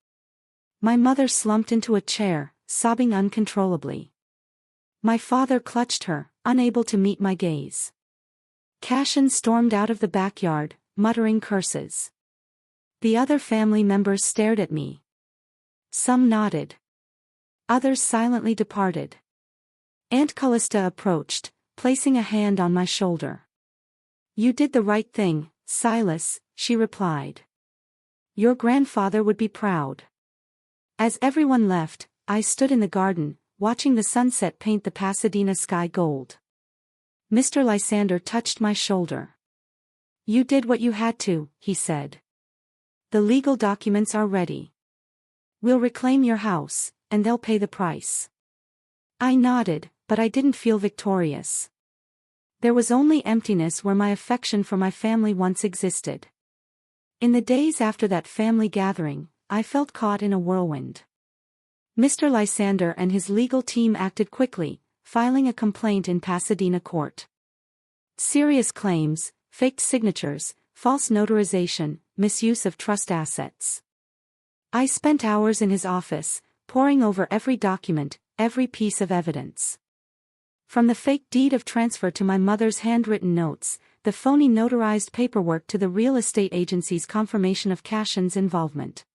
My mother slumped into a chair, sobbing uncontrollably. My father clutched her, unable to meet my gaze. Cashin stormed out of the backyard, muttering curses. The other family members stared at me. Some nodded. Others silently departed. Aunt Callista approached, placing a hand on my shoulder. You did the right thing, Silas, she replied. Your grandfather would be proud. As everyone left, I stood in the garden, watching the sunset paint the Pasadena sky gold. Mr. Lysander touched my shoulder. You did what you had to, he said. The legal documents are ready. We'll reclaim your house, and they'll pay the price. I nodded, but I didn't feel victorious. There was only emptiness where my affection for my family once existed. In the days after that family gathering, I felt caught in a whirlwind. Mr. Lysander and his legal team acted quickly, filing a complaint in Pasadena court. Serious claims, faked signatures, false notarization, misuse of trust assets. I spent hours in his office, poring over every document, every piece of evidence. From the fake deed of transfer to my mother's handwritten notes, the phony notarized paperwork to the real estate agency's confirmation of Cashin's involvement.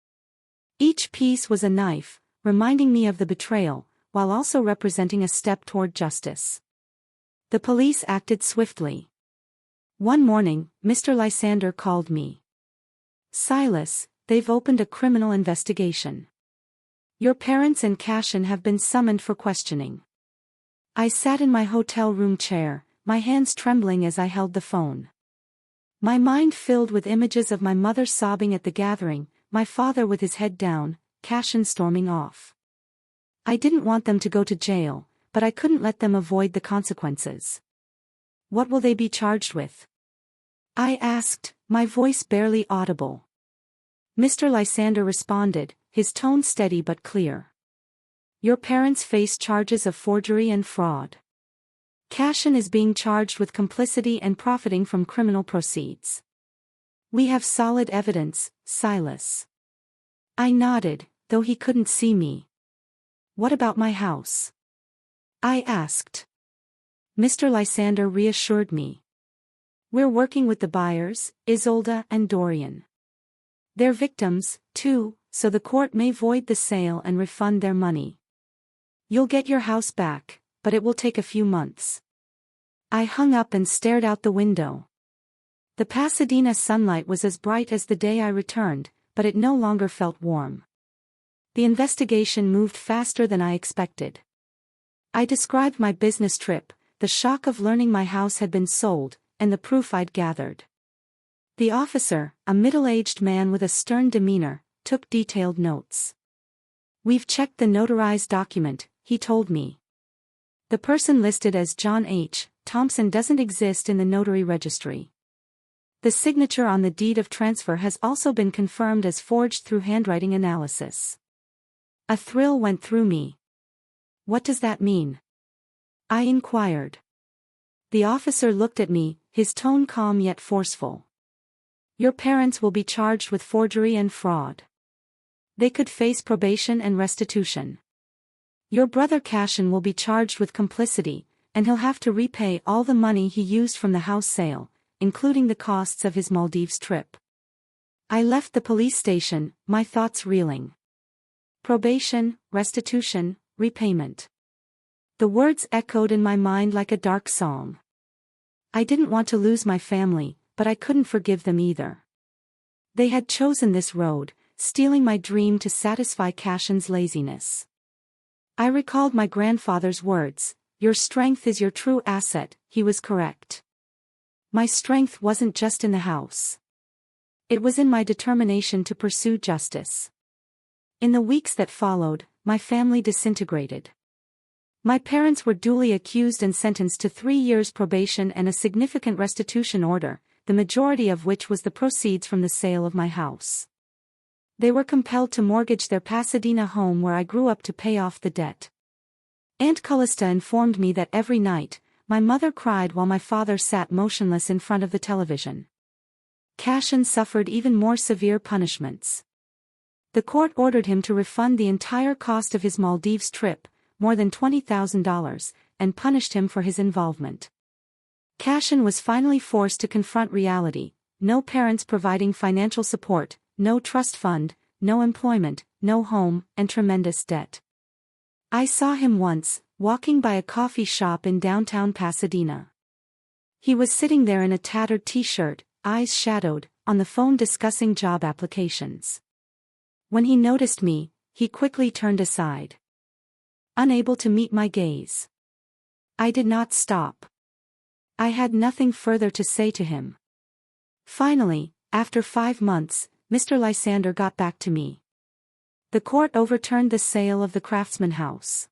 Each piece was a knife, reminding me of the betrayal, while also representing a step toward justice. The police acted swiftly. One morning, Mr. Lysander called me. Silas, they've opened a criminal investigation. Your parents and Cashin have been summoned for questioning. I sat in my hotel room chair, my hands trembling as I held the phone. My mind filled with images of my mother sobbing at the gathering, my father with his head down, Cashin storming off. I didn't want them to go to jail, but I couldn't let them avoid the consequences. What will they be charged with? I asked, my voice barely audible. Mr. Lysander responded, his tone steady but clear. Your parents face charges of forgery and fraud. Cashin is being charged with complicity and profiting from criminal proceeds. We have solid evidence, Silas. I nodded, though he couldn't see me. What about my house? I asked. Mr. Lysander reassured me. We're working with the buyers, Isolde and Dorian. They're victims, too, so the court may void the sale and refund their money. You'll get your house back, but it will take a few months. I hung up and stared out the window. The Pasadena sunlight was as bright as the day I returned, but it no longer felt warm. The investigation moved faster than I expected. I described my business trip, the shock of learning my house had been sold, and the proof I'd gathered. The officer, a middle-aged man with a stern demeanor, took detailed notes. We've checked the notarized document, he told me. The person listed as John H. Thompson doesn't exist in the notary registry. The signature on the deed of transfer has also been confirmed as forged through handwriting analysis. A thrill went through me. What does that mean? I inquired. The officer looked at me, his tone calm yet forceful. Your parents will be charged with forgery and fraud. They could face probation and restitution. Your brother Cashin will be charged with complicity, and he'll have to repay all the money he used from the house sale, including the costs of his Maldives trip. I left the police station, my thoughts reeling. Probation, restitution, repayment. The words echoed in my mind like a dark song. I didn't want to lose my family, but I couldn't forgive them either. They had chosen this road, stealing my dream to satisfy Cashin's laziness. I recalled my grandfather's words, "Your strength is your true asset," he was correct. My strength wasn't just in the house. It was in my determination to pursue justice. In the weeks that followed, my family disintegrated. My parents were duly accused and sentenced to 3 years probation and a significant restitution order, the majority of which was the proceeds from the sale of my house. They were compelled to mortgage their Pasadena home where I grew up to pay off the debt. Aunt Callista informed me that every night, my mother cried while my father sat motionless in front of the television. Cashin suffered even more severe punishments. The court ordered him to refund the entire cost of his Maldives trip, more than $20,000, and punished him for his involvement. Cashin was finally forced to confront reality: no parents providing financial support, no trust fund, no employment, no home, and tremendous debt. I saw him once, walking by a coffee shop in downtown Pasadena. He was sitting there in a tattered t-shirt, eyes shadowed, on the phone discussing job applications. When he noticed me, he quickly turned aside. Unable to meet my gaze. I did not stop. I had nothing further to say to him. Finally, after 5 months, Mr. Lysander got back to me. The court overturned the sale of the Craftsman house.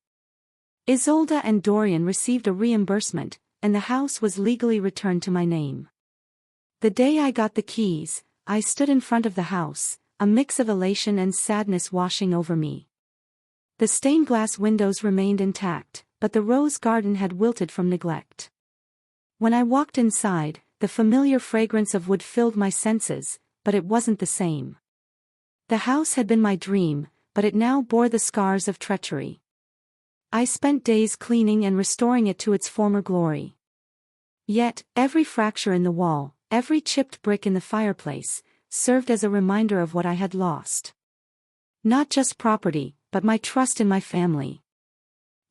Isolde and Dorian received a reimbursement, and the house was legally returned to my name. The day I got the keys, I stood in front of the house, a mix of elation and sadness washing over me. The stained glass windows remained intact, but the rose garden had wilted from neglect. When I walked inside, the familiar fragrance of wood filled my senses, but it wasn't the same. The house had been my dream, but it now bore the scars of treachery. I spent days cleaning and restoring it to its former glory. Yet, every fracture in the wall, every chipped brick in the fireplace, served as a reminder of what I had lost. Not just property, but my trust in my family.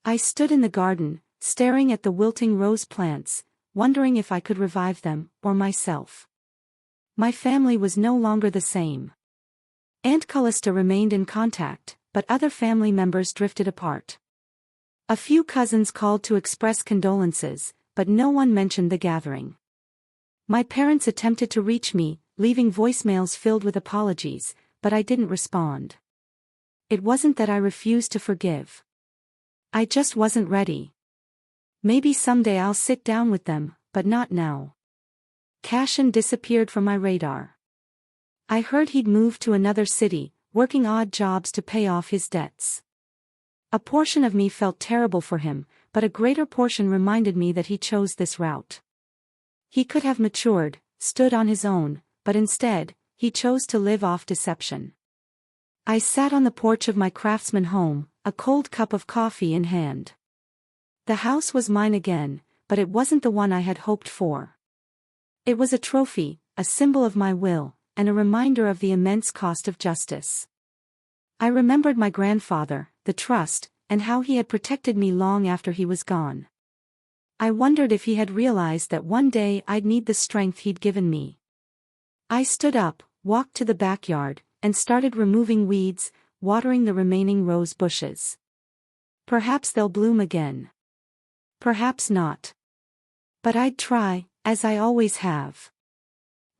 I stood in the garden, staring at the wilting rose plants, wondering if I could revive them, or myself. My family was no longer the same. Aunt Callista remained in contact, but other family members drifted apart. A few cousins called to express condolences, but no one mentioned the gathering. My parents attempted to reach me, leaving voicemails filled with apologies, but I didn't respond. It wasn't that I refused to forgive. I just wasn't ready. Maybe someday I'll sit down with them, but not now. Cashin disappeared from my radar. I heard he'd moved to another city, working odd jobs to pay off his debts. A portion of me felt terrible for him, but a greater portion reminded me that he chose this route. He could have matured, stood on his own, but instead, he chose to live off deception. I sat on the porch of my craftsman home, a cold cup of coffee in hand. The house was mine again, but it wasn't the one I had hoped for. It was a trophy, a symbol of my will, and a reminder of the immense cost of justice. I remembered my grandfather, the trust, and how he had protected me long after he was gone. I wondered if he had realized that one day I'd need the strength he'd given me. I stood up, walked to the backyard, and started removing weeds, watering the remaining rose bushes. Perhaps they'll bloom again. Perhaps not. But I'd try, as I always have.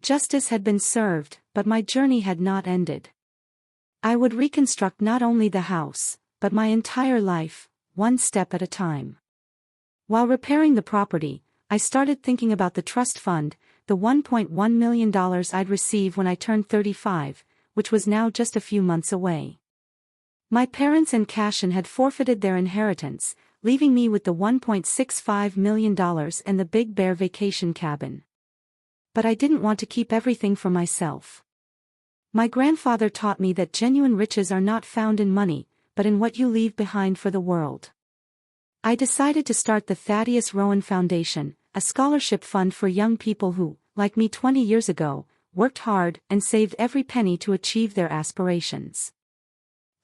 Justice had been served, but my journey had not ended. I would reconstruct not only the house, but my entire life, one step at a time. While repairing the property, I started thinking about the trust fund, the $1.1 million I'd receive when I turned 35, which was now just a few months away. My parents and Cashin had forfeited their inheritance, leaving me with the $1.65 million and the Big Bear vacation cabin. But I didn't want to keep everything for myself. My grandfather taught me that genuine riches are not found in money, but in what you leave behind for the world. I decided to start the Thaddeus Rowan Foundation, a scholarship fund for young people who, like me 20 years ago, worked hard and saved every penny to achieve their aspirations.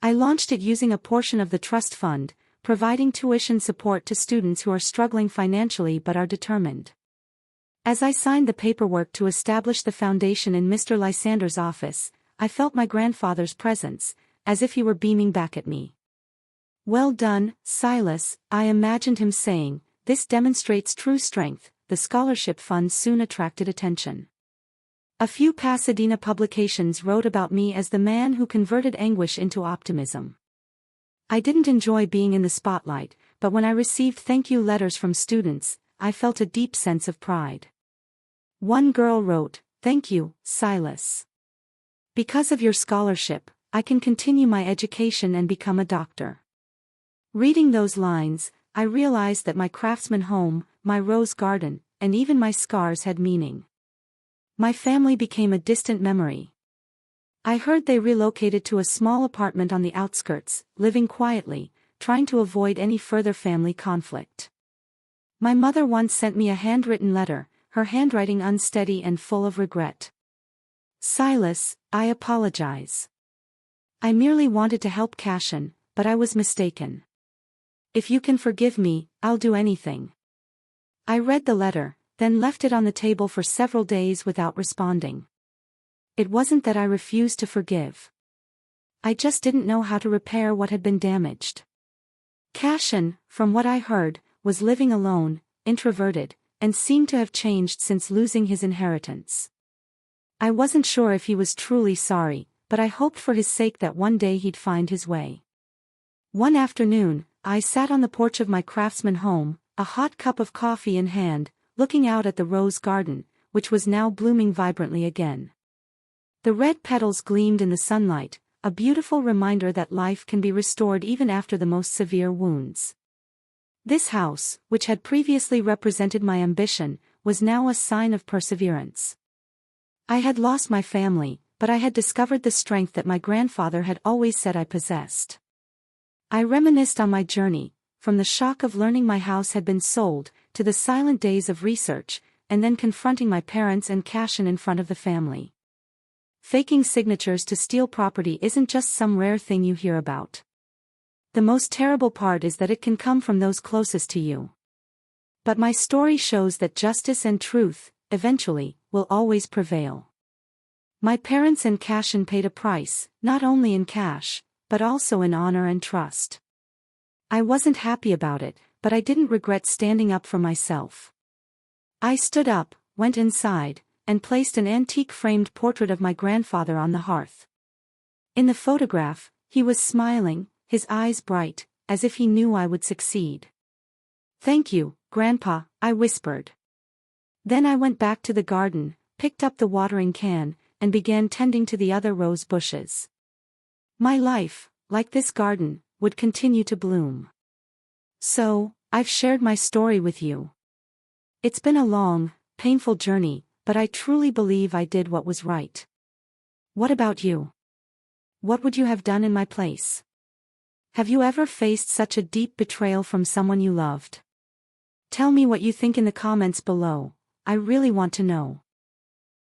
I launched it using a portion of the trust fund, providing tuition support to students who are struggling financially but are determined. As I signed the paperwork to establish the foundation in Mr. Lysander's office, I felt my grandfather's presence, as if he were beaming back at me. "Well done, Silas," I imagined him saying. "This demonstrates true strength." The scholarship fund soon attracted attention. A few Pasadena publications wrote about me as the man who converted anguish into optimism. I didn't enjoy being in the spotlight, but when I received thank you letters from students, I felt a deep sense of pride. One girl wrote, "Thank you, Silas. Because of your scholarship, I can continue my education and become a doctor." Reading those lines, I realized that my craftsman home, my rose garden, and even my scars had meaning. My family became a distant memory. I heard they relocated to a small apartment on the outskirts, living quietly, trying to avoid any further family conflict. My mother once sent me a handwritten letter, her handwriting unsteady and full of regret. "Silas, I apologize. I merely wanted to help Cashin, but I was mistaken. If you can forgive me, I'll do anything." I read the letter, then left it on the table for several days without responding. It wasn't that I refused to forgive. I just didn't know how to repair what had been damaged. Cashin, from what I heard, was living alone, introverted, and seemed to have changed since losing his inheritance. I wasn't sure if he was truly sorry, but I hoped for his sake that one day he'd find his way. One afternoon, I sat on the porch of my craftsman home, a hot cup of coffee in hand, looking out at the rose garden, which was now blooming vibrantly again. The red petals gleamed in the sunlight, a beautiful reminder that life can be restored even after the most severe wounds. This house, which had previously represented my ambition, was now a sign of perseverance. I had lost my family, but I had discovered the strength that my grandfather had always said I possessed. I reminisced on my journey, from the shock of learning my house had been sold, to the silent days of research, and then confronting my parents and Cashin in front of the family. Faking signatures to steal property isn't just some rare thing you hear about. The most terrible part is that it can come from those closest to you. But my story shows that justice and truth, eventually, will always prevail. My parents and Cashin paid a price, not only in cash, but also in honor and trust. I wasn't happy about it, but I didn't regret standing up for myself. I stood up, went inside, and placed an antique framed portrait of my grandfather on the hearth. In the photograph, he was smiling, his eyes bright, as if he knew I would succeed. "Thank you, Grandpa," I whispered. Then I went back to the garden, picked up the watering can, and began tending to the other rose bushes. My life, like this garden, would continue to bloom. So, I've shared my story with you. It's been a long, painful journey, but I truly believe I did what was right. What about you? What would you have done in my place? Have you ever faced such a deep betrayal from someone you loved? Tell me what you think in the comments below. I really want to know.